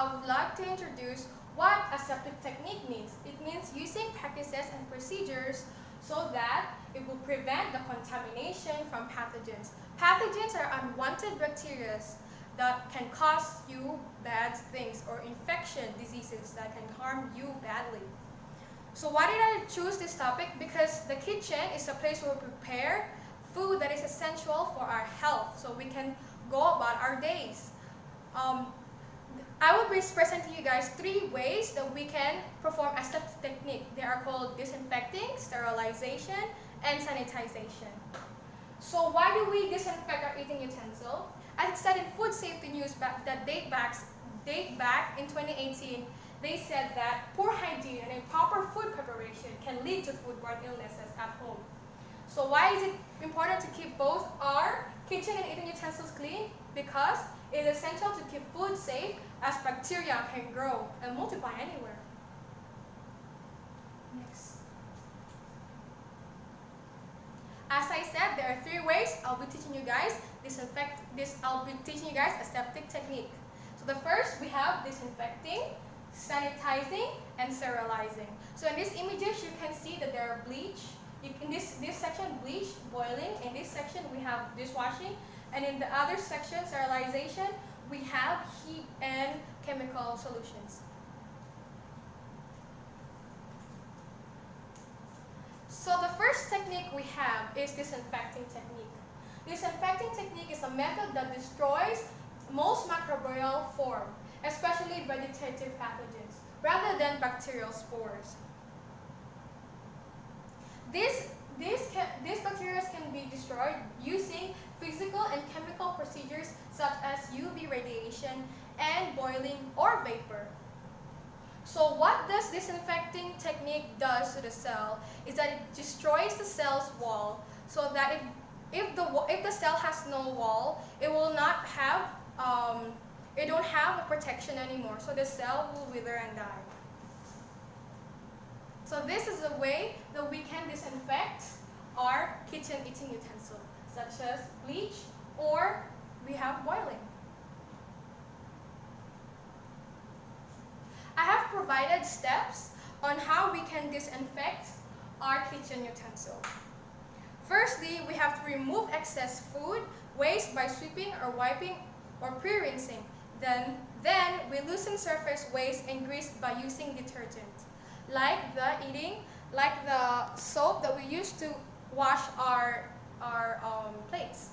I would like to introduce what aseptic technique means. It means using practices and procedures so that it will prevent the contamination from pathogens. Pathogens are unwanted bacteria that can cause you bad things or infection diseases that can harm you badly. So why did I choose this topic? Because the kitchen is a place where we prepare food that is essential for our health so we can go about our days. I will be presenting you guys 3 ways that we can perform aseptic technique. They are called disinfecting, sterilization, and sanitization. So why do we disinfect our eating utensil? As it said in food safety news that date back in 2018, they said that poor hygiene and improper food preparation can lead to foodborne illnesses at home. So why is it important to keep both our kitchen and eating utensils clean? Because it is essential to keep food safe as bacteria can grow and multiply anywhere. Next. As I said, there are 3 ways I'll be teaching you guys I'll be teaching you guys aseptic technique. So the first, we have disinfecting, sanitizing, and sterilizing. So in these images, you can see that there are bleach. In this section, bleach, boiling. In this section, we have dishwashing. And in the other section, sterilization, we have heat and chemical solutions. So the first technique we have is disinfecting technique. Disinfecting technique is a method that destroys most microbial form, especially vegetative pathogens, rather than bacterial spores. These bacteria can be destroyed using physical and chemical procedures such as UV radiation and boiling or vapor. So what this disinfecting technique does to the cell is that it destroys the cell's wall so that if the cell has no wall, it will not have it don't have a protection anymore, so the cell will wither and die. So this is a way that we can disinfect our kitchen eating utensil, such as bleach, or we have boiling. I have provided steps on how we can disinfect our kitchen utensil. Firstly, we have to remove excess food waste by sweeping or wiping or pre-rinsing. Then we loosen surface waste and grease by using detergent, like the soap that we use to wash our plates.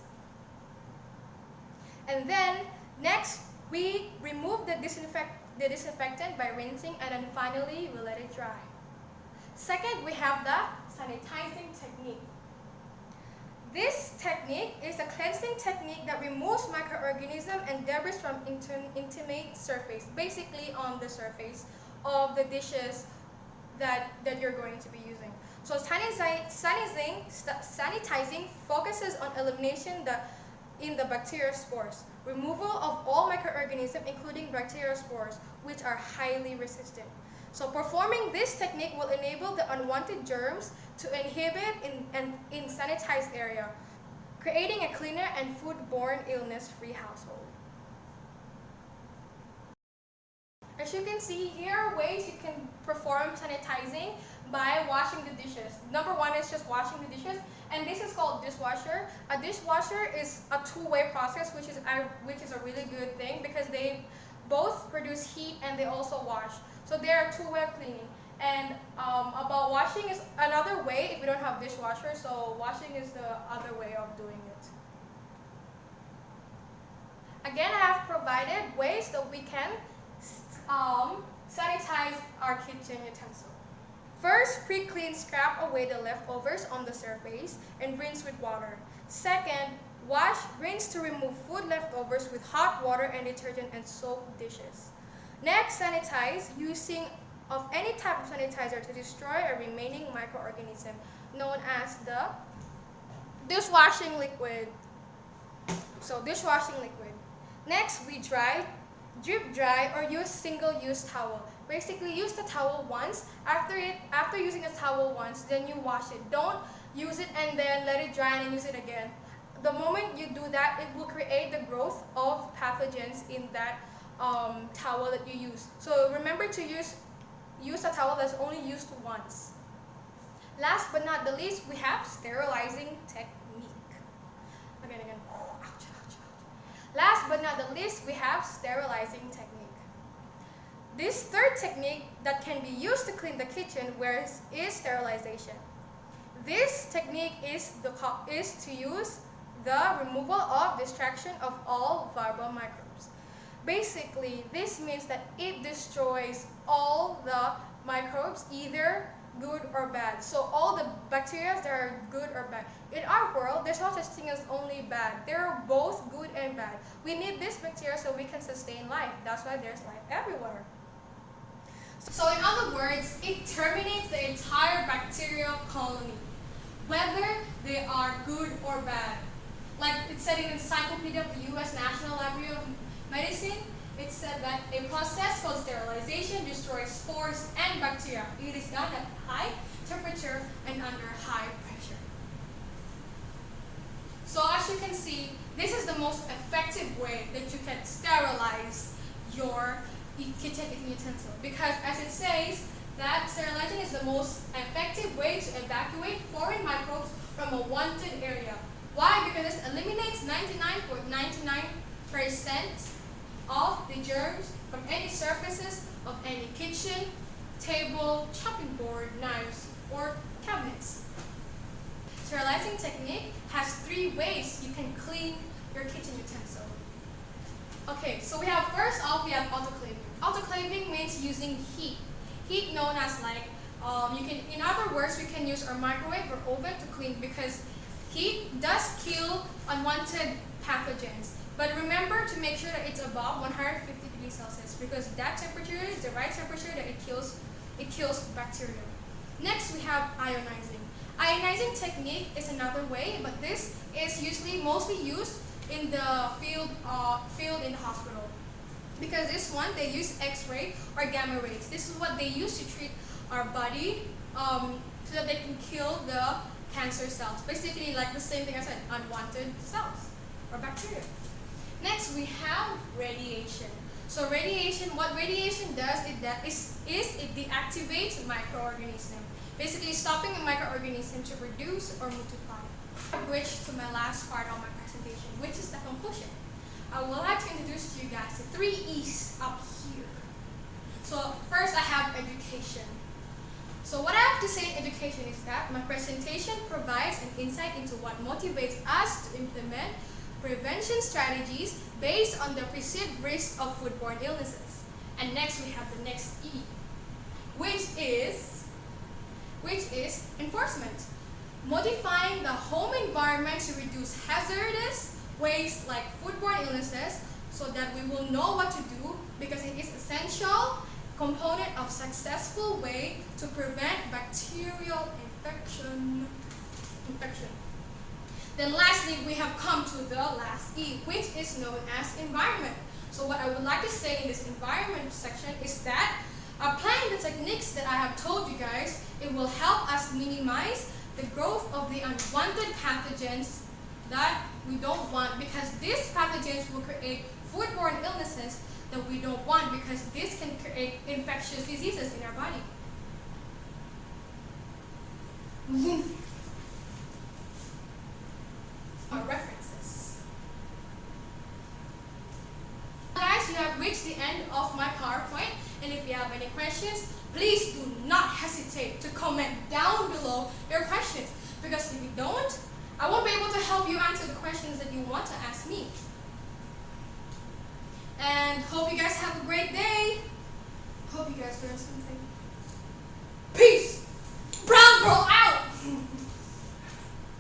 And then next, we remove the disinfectant by rinsing, and then finally we let it dry. Second, we have the sanitizing technique. This technique is a cleansing technique that removes microorganisms and debris from intimate surface, basically on the surface of the dishes that you're going to be using. So sanitizing focuses on elimination in the bacterial spores, removal of all microorganisms including bacterial spores, which are highly resistant. So performing this technique will enable the unwanted germs to inhibit in sanitized area, creating a cleaner and foodborne illness-free household. As you can see, here are ways you can perform sanitizing by washing the dishes. Number 1 is just washing the dishes, and this is called dishwasher. A dishwasher is a 2-way process, which is a really good thing because they both produce heat and they also wash. So there are 2 ways of cleaning. And about washing is another way if you don't have dishwasher. So washing is the other way of doing it. Again, I have provided ways that we can sanitize our kitchen utensil. First, pre-clean, scrap away the leftovers on the surface and rinse with water. Second, rinse to remove food leftovers with hot water and detergent and soap dishes. Next, sanitize using of any type of sanitizer to destroy a remaining microorganism known as the dishwashing liquid. So dishwashing liquid. Next, we drip dry or use single-use towel. Basically, use the towel once. After using the towel once, then you wash it. Don't use it and then let it dry and then use it again. The moment you do that, it will create the growth of pathogens in that towel that you use. So remember to use a towel that's only used once. Last but not the least, we have sterilizing technique. Again. Ouch, ouch, ouch. Last but not the least, we have sterilizing technique. This third technique that can be used to clean the kitchenware is sterilization. This technique is to use the removal of distraction of all viable microbes. Basically, this means that it destroys all the microbes, either good or bad. So all the bacteria that are good or bad. In our world, there's no such thing as only bad. There are both good and bad. We need this bacteria so we can sustain life. That's why there's life everywhere. So in other words, it terminates the entire bacterial colony, whether they are good or bad. Like it said in the Encyclopedia of the U.S. National Library of Medicine, it said that a process called sterilization destroys spores and bacteria. It is done at high temperature and under high pressure. So as you can see, this is the most effective way that you can sterilize your kitchen utensil, because as it says that sterilizing is the most effective way to evacuate foreign microbes from a wanted area. Why? Because it eliminates 99.99% of the germs from any surfaces of any kitchen, table, chopping board, knives, or cabinets. Sterilizing technique has 3 ways you can clean your kitchen utensil. Okay, so we have first off, we have autoclaving. Autoclaving means using heat. Heat known as in other words, we can use our microwave or oven to clean, because heat does kill unwanted pathogens. But remember to make sure that it's above 150 degrees Celsius, because that temperature is the right temperature that it kills bacteria. Next, we have ionizing. Ionizing technique is another way, but this is mostly used in the field in the hospital, because this one they use X-ray or gamma rays. This is what they use to treat our body, so that they can kill the cancer cells. Basically, like the same thing I said, unwanted cells or bacteria. Next, we have radiation. So what radiation does is it deactivates microorganisms, basically stopping a microorganism to reduce or multiply. Which to my last part of my presentation, which is the conclusion. I would like to introduce to you guys the 3 E's up here. So first, I have education. So what I have to say in education is that my presentation provides an insight into what motivates us to implement prevention strategies based on the perceived risk of foodborne illnesses. And next, we have the next E, which is enforcement. Modifying the home environment to reduce hazardous waste like foodborne illnesses, so that we will know what to do, because it is essential component of successful way to prevent bacterial infection. Then lastly, we have come to the last E, which is known as environment. So what I would like to say in this environment section is that applying the techniques that I have told you guys, it will help us minimize the growth of the unwanted pathogens that we don't want, because these pathogens will create foodborne illnesses that we don't want, because this can create infectious diseases in our body. Our references. Guys, you have reached the end of my PowerPoint, and if you have any questions, please do not hesitate to comment down below your questions, because if you don't, I won't be able to help you answer the questions that you want to ask me. And hope you guys have a great day. Hope you guys learned something. Peace! Brown girl out!